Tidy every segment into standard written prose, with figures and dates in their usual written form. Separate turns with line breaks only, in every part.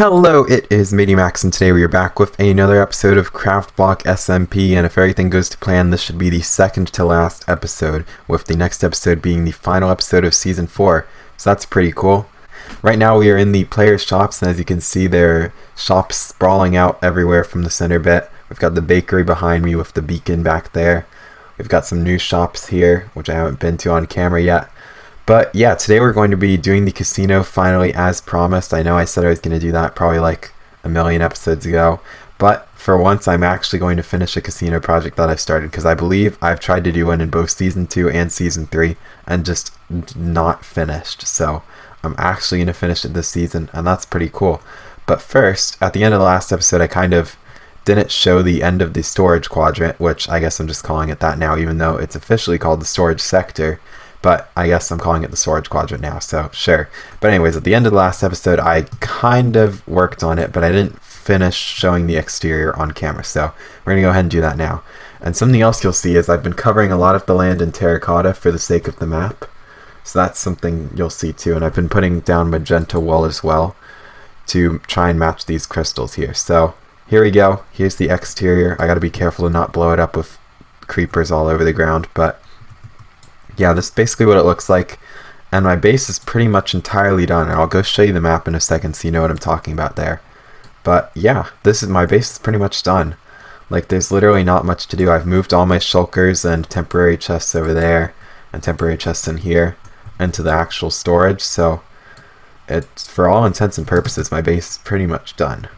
Hello, it is Max, and today we are back with another episode of CraftBlock SMP, and if everything goes to plan, this should be the second to last episode, with the next episode being the final episode of Season 4, so that's pretty cool. Right now we are in the players' shops, and as you can see, there are shops sprawling out everywhere from the center bit. We've got the bakery behind me with the beacon back there. We've got some new shops here, which I haven't been to on camera yet. But yeah, today we're going to be doing the casino finally as promised. I know I said I was going to do that probably like a million episodes ago, but for once I'm actually going to finish a casino project that I've started, because I believe I've tried to do one in both Season 2 and Season 3 and just not finished. So I'm actually going to finish it this season, and that's pretty cool. But first, at the end of the last episode, I kind of didn't show the end of the storage quadrant, which I guess I'm just calling it that now, even though it's officially called the storage sector. But I guess I'm calling it the storage quadrant now, so sure. But anyways, at the end of the last episode, I kind of worked on it, but I didn't finish showing the exterior on camera, so we're going to go ahead and do that now. And something else you'll see is I've been covering a lot of the land in terracotta for the sake of the map. So that's something you'll see too, and I've been putting down magenta wool as well to try and match these crystals here. So here we go. Here's the exterior. I got to be careful to not blow it up with creepers all over the ground, but yeah, this is basically what it looks like, and my base is pretty much entirely done, and I'll go show you the map in a second so you know what I'm talking about there. But yeah, my base is pretty much done. Like, there's literally not much to do. I've moved all my shulkers and temporary chests over there, and temporary chests in here, into the actual storage, so it's, for all intents and purposes, my base is pretty much done.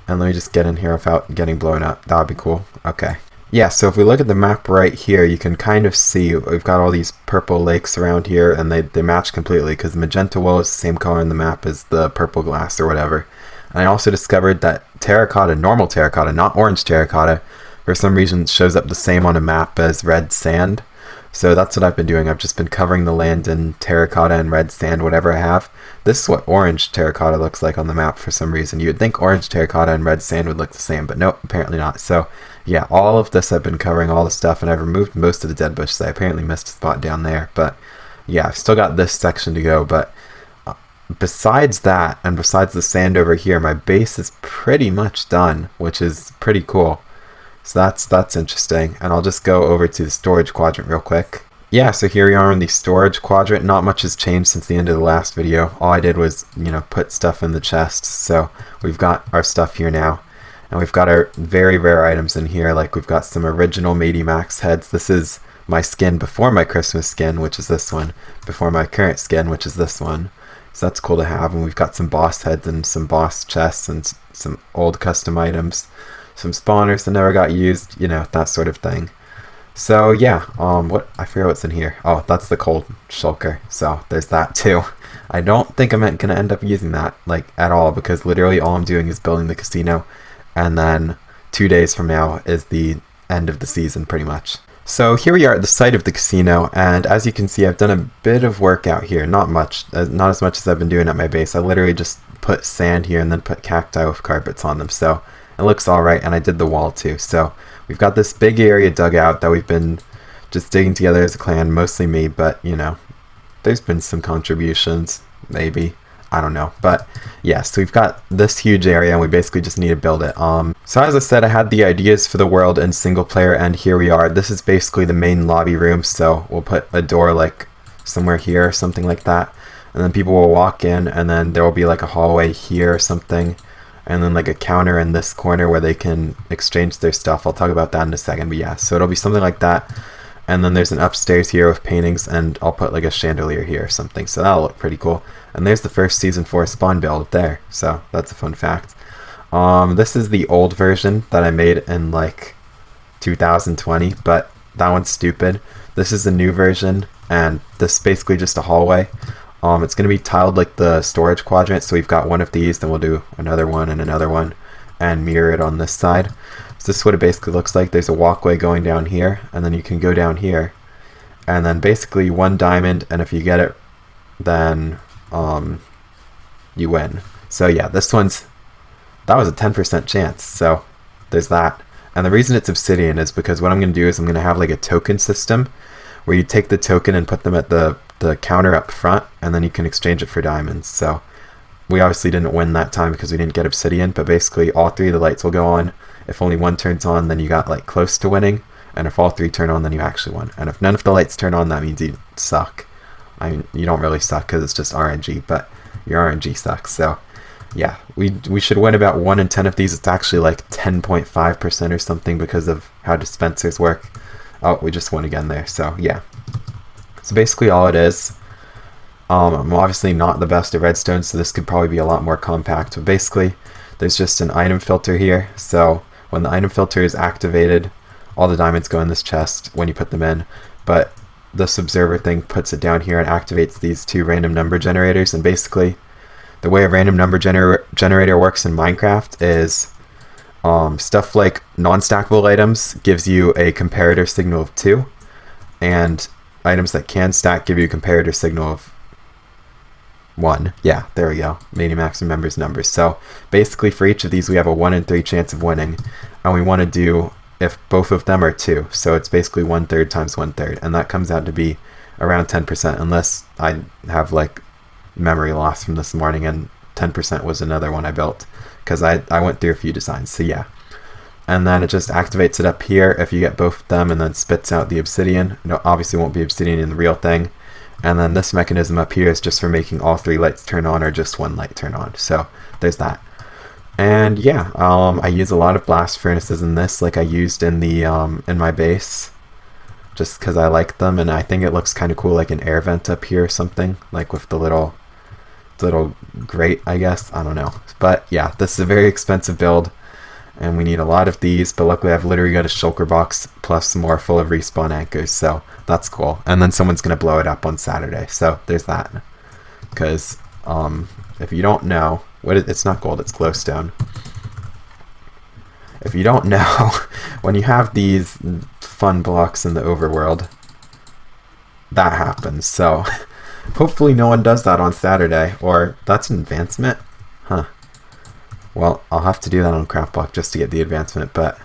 And let me just get in here without getting blown up. That would be cool. Okay. Yeah, so if we look at the map right here, you can kind of see we've got all these purple lakes around here, and they match completely because the magenta wool is the same color in the map as the purple glass or whatever. And I also discovered that terracotta, normal terracotta, not orange terracotta, for some reason shows up the same on a map as red sand. So that's what I've been doing. I've just been covering the land in terracotta and red sand, whatever I have. This is what orange terracotta looks like on the map for some reason. You would think orange terracotta and red sand would look the same, but nope, apparently not. So yeah, all of this I've been covering all the stuff, and I've removed most of the dead bushes. I apparently missed a spot down there, but yeah, I've still got this section to go. But besides that, and besides the sand over here, my base is pretty much done, which is pretty cool. So that's interesting, and I'll just go over to the storage quadrant real quick. Yeah, so here we are in the storage quadrant. Not much has changed since the end of the last video. All I did was, put stuff in the chests. So we've got our stuff here now. And we've got our very rare items in here, like we've got some original Max heads. This is my skin before my Christmas skin, which is this one, before my current skin, which is this one. So that's cool to have. And we've got some boss heads and some boss chests and some old custom items, some spawners that never got used, that sort of thing. So yeah, I forget what's in here. Oh, that's the cold shulker, so there's that too. I don't think I'm gonna end up using that, like, at all, because literally all I'm doing is building the casino, and then 2 days from now is the end of the season, pretty much. So here we are at the site of the casino, and as you can see, I've done a bit of work out here. Not much, not as much as I've been doing at my base. I literally just put sand here and then put cacti with carpets on them, so it looks alright, and I did the wall too. So we've got this big area dug out that we've been just digging together as a clan, mostly me, but there's been some contributions, maybe. I don't know, but yeah, so we've got this huge area and we basically just need to build it. So as I said, I had the ideas for the world in single player, and here we are. This is basically the main lobby room, so we'll put a door like somewhere here or something like that, and then people will walk in, and then there will be like a hallway here or something, and then like a counter in this corner where they can exchange their stuff. I'll talk about that in a second, but yeah, so it'll be something like that. And then there's an upstairs here with paintings, and I'll put like a chandelier here or something, so that'll look pretty cool. And there's the first Season 4 spawn build there, so that's a fun fact. This is the old version that I made in like 2020, but that one's stupid. This is the new version, and this is basically just a hallway. It's going to be tiled like the storage quadrant, so we've got one of these, then we'll do another one and another one, and mirror it on this side. So this is what it basically looks like. There's a walkway going down here, and then you can go down here, and then basically 1 diamond, and if you get it, then you win. So yeah, that was a 10% chance, so there's that. And the reason it's obsidian is because what I'm going to do is I'm going to have like a token system where you take the token and put them at the counter up front, and then you can exchange it for diamonds. So we obviously didn't win that time because we didn't get obsidian, but basically all 3 of the lights will go on. If only one turns on, then you got like close to winning, and if all 3 turn on, then you actually won. And if none of the lights turn on, that means you suck. I mean, you don't really suck because it's just RNG, but your RNG sucks. So yeah, we should win about 1 in 10 of these. It's actually like 10.5% or something because of how dispensers work. Oh, we just won again there. So yeah, so basically all it is. I'm obviously not the best at redstone, so this could probably be a lot more compact, but basically there's just an item filter here. So when the item filter is activated, all the diamonds go in this chest when you put them in, but this observer thing puts it down here and activates these 2 random number generators. And basically the way a random number generator works in Minecraft is stuff like non-stackable items gives you a comparator signal of 2, and items that can stack give you a comparator signal of 1. Yeah, there we go. Max remembers numbers. So basically for each of these we have a 1 in 3 chance of winning, and we want to do if both of them are 2. So it's basically 1/3 times 1/3, and that comes out to be around 10%, unless I have like memory loss from this morning, and 10% was another one I built because I went through a few designs. So yeah, and then it just activates it up here if you get both of them, and then spits out the obsidian. No, obviously won't be obsidian in the real thing. And then this mechanism up here is just for making all 3 lights turn on or just 1 light turn on. So there's that. And yeah, I use a lot of blast furnaces in this, like I used in the in my base, just because I like them, and I think it looks kind of cool, like an air vent up here or something, like with the little grate, I guess. I don't know. But yeah, this is a very expensive build, and we need a lot of these, but luckily I've literally got a shulker box plus some more full of respawn anchors, so that's cool. And then someone's gonna blow it up on Saturday, so there's that. Because if you don't know, it's not gold, it's glowstone. If you don't know, when you have these fun blocks in the overworld, that happens. So hopefully no one does that on Saturday, or that's an advancement? Huh. Well, I'll have to do that on CraftBlock just to get the advancement, but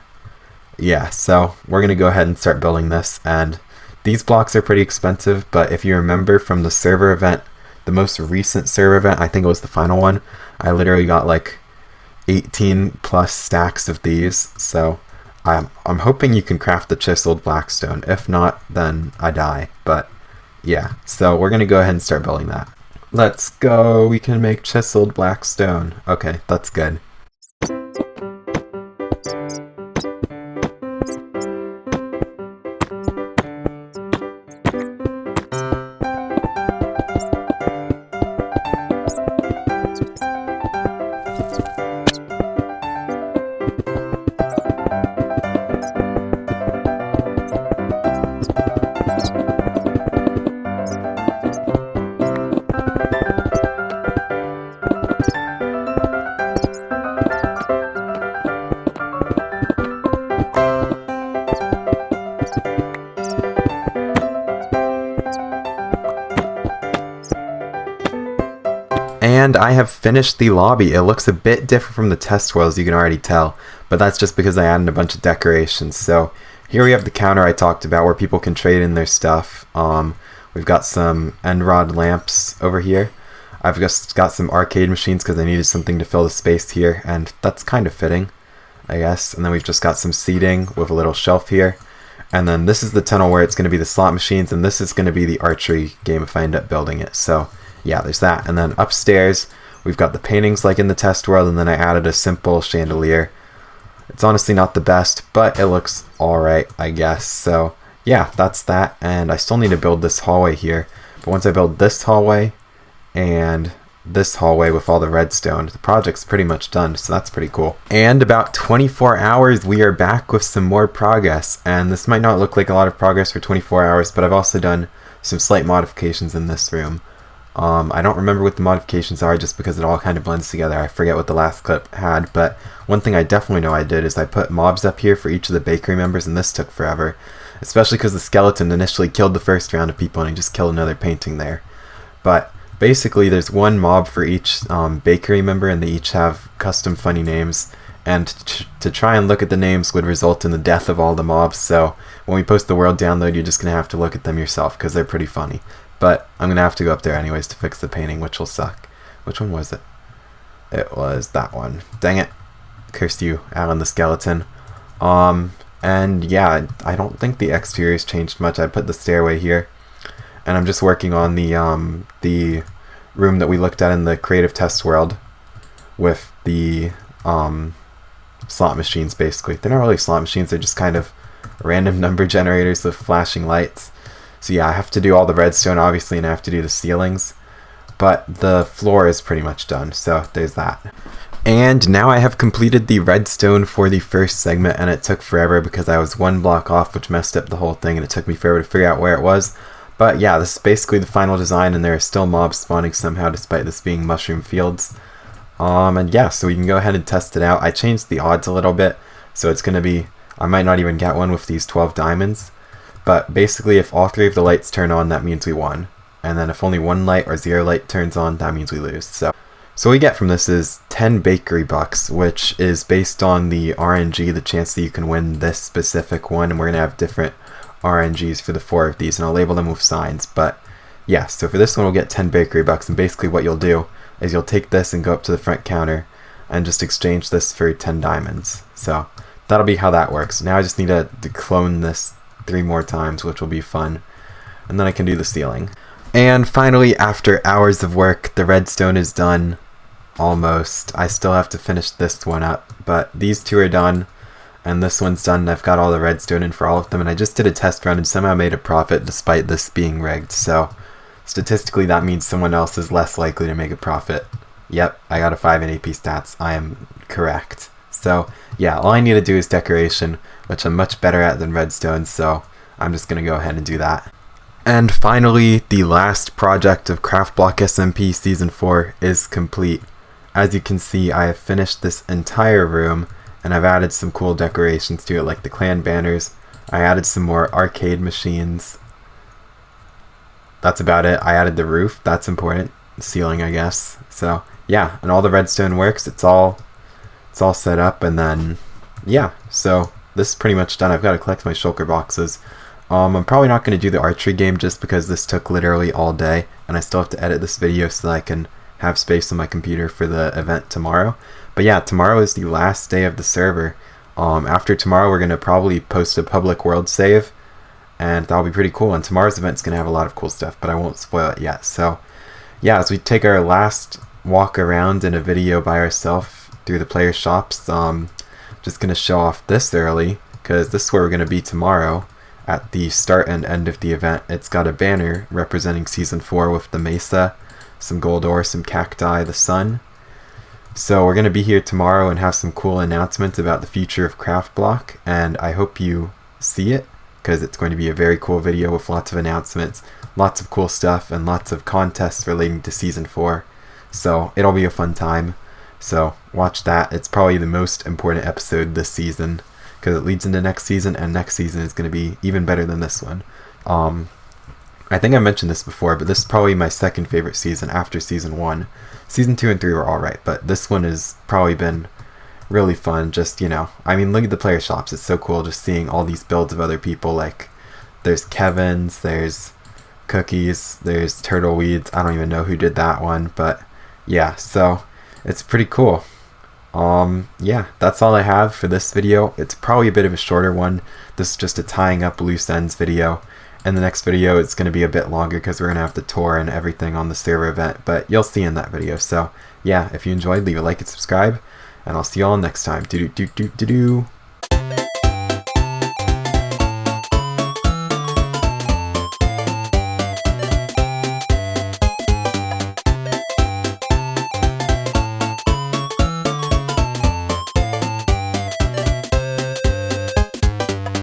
yeah, so we're going to go ahead and start building this, and these blocks are pretty expensive, but if you remember from the server event, the most recent server event, I think it was the final one, I literally got like 18 plus stacks of these, so I'm hoping you can craft the chiseled blackstone. If not, then I die, but yeah, so we're going to go ahead and start building that. Let's go, we can make chiseled blackstone. Okay, that's good. And I have finished the lobby. It looks a bit different from the test world, as you can already tell, but that's just because I added a bunch of decorations. So here we have the counter I talked about where people can trade in their stuff. We've got some end rod lamps over here. I've just got some arcade machines because I needed something to fill the space here, and that's kind of fitting, I guess. And then we've just got some seating with a little shelf here. And then this is the tunnel where it's going to be the slot machines, and this is going to be the archery game if I end up building it. So yeah, there's that. And then upstairs, we've got the paintings like in the test world, and then I added a simple chandelier. It's honestly not the best, but it looks alright, I guess. So yeah, that's that. And I still need to build this hallway here. But once I build this hallway and this hallway with all the redstone, the project's pretty much done, so that's pretty cool. And about 24 hours, we are back with some more progress. And this might not look like a lot of progress for 24 hours, but I've also done some slight modifications in this room. I don't remember what the modifications are just because it all kind of blends together. I forget what the last clip had, but one thing I definitely know I did is I put mobs up here for each of the bakery members, and this took forever. Especially because the skeleton initially killed the first round of people and he just killed another painting there. But basically there's one mob for each bakery member, and they each have custom funny names. And to try and look at the names would result in the death of all the mobs, so when we post the world download, you're just going to have to look at them yourself because they're pretty funny. But I'm going to have to go up there anyways to fix the painting, which will suck. Which one was it? It was that one. Dang it. Cursed you, Alan the Skeleton. And yeah, I don't think the exterior's changed much. I put the stairway here, and I'm just working on the room that we looked at in the creative test world with the slot machines. Basically, they're not really slot machines, they're just kind of random number generators with flashing lights. So yeah, I have to do all the redstone obviously, and I have to do the ceilings, but the floor is pretty much done, so there's that. And now I have completed the redstone for the first segment, and it took forever because I was one block off, which messed up the whole thing, and it took me forever to figure out where it was. But yeah, this is basically the final design, and there are still mobs spawning somehow despite this being mushroom fields. And yeah, so we can go ahead and test it out. I changed the odds a little bit, so it's going to be, I might not even get one with these 12 diamonds. But basically, if all 3 of the lights turn on, that means we won. And then if only 1 light or 0 light turns on, that means we lose. So what we get from this is 10 bakery bucks, which is based on the RNG, the chance that you can win this specific one, and we're going to have different RNGs for the 4 of these, and I'll label them with signs. But yeah, so for this one we'll get 10 bakery bucks, and basically what you'll do is you'll take this and go up to the front counter and just exchange this for 10 diamonds. So that'll be how that works. Now I just need to clone this 3 more times, which will be fun, and then I can do the ceiling. And finally, after hours of work, the redstone is done. Almost. I still have to finish this one up, but these 2 are done, and this one's done, and I've got all the redstone in for all of them, and I just did a test run and somehow made a profit despite this being rigged, so statistically that means someone else is less likely to make a profit. Yep, I got a 5 in AP stats. I am correct. So yeah, all I need to do is decoration, which I'm much better at than redstone, so I'm just going to go ahead and do that. And finally, the last project of CraftBlock SMP Season 4 is complete. As you can see, I have finished this entire room, and I've added some cool decorations to it, like the clan banners. I added some more arcade machines. That's about it. I added the roof. That's important. The ceiling, I guess. So yeah, and all the redstone works. It's all set up, and then yeah. So this is pretty much done. I've got to collect my shulker boxes. I'm probably not going to do the archery game just because this took literally all day, and I still have to edit this video so that I can have space on my computer for the event tomorrow. But yeah, tomorrow is the last day of the server. After tomorrow we're going to probably post a public world save, and that'll be pretty cool, and tomorrow's event's going to have a lot of cool stuff, but I won't spoil it yet. So yeah, as we take our last walk around in a video by ourselves through the player shops, just going to show off this early, because this is where we're going to be tomorrow at the start and end of the event. It's got a banner representing Season 4 with the mesa, some gold ore, some cacti, the sun. So we're going to be here tomorrow and have some cool announcements about the future of CraftBlock, and I hope you see it, because it's going to be a very cool video with lots of announcements, lots of cool stuff, and lots of contests relating to Season 4. So it'll be a fun time. So watch that. It's probably the most important episode this season, because it leads into next season, and next season is going to be even better than this one. I think I mentioned this before, but this is probably my second favorite season after Season 1. Season 2 and 3 were alright, but this one has probably been really fun. Just, you know, I mean, look at the player shops. It's so cool just seeing all these builds of other people. Like, there's Kevin's, there's Cookies, there's Turtleweeds. I don't even know who did that one, but yeah, so it's pretty cool. Yeah, that's all I have for this video. It's probably a bit of a shorter one. This is just a tying up loose ends video. And the next video it's going to be a bit longer because we're going to have the tour and everything on the server event, but you'll see in that video. So yeah, if you enjoyed, leave a like and subscribe, and I'll see you all next time. Do do do do do do.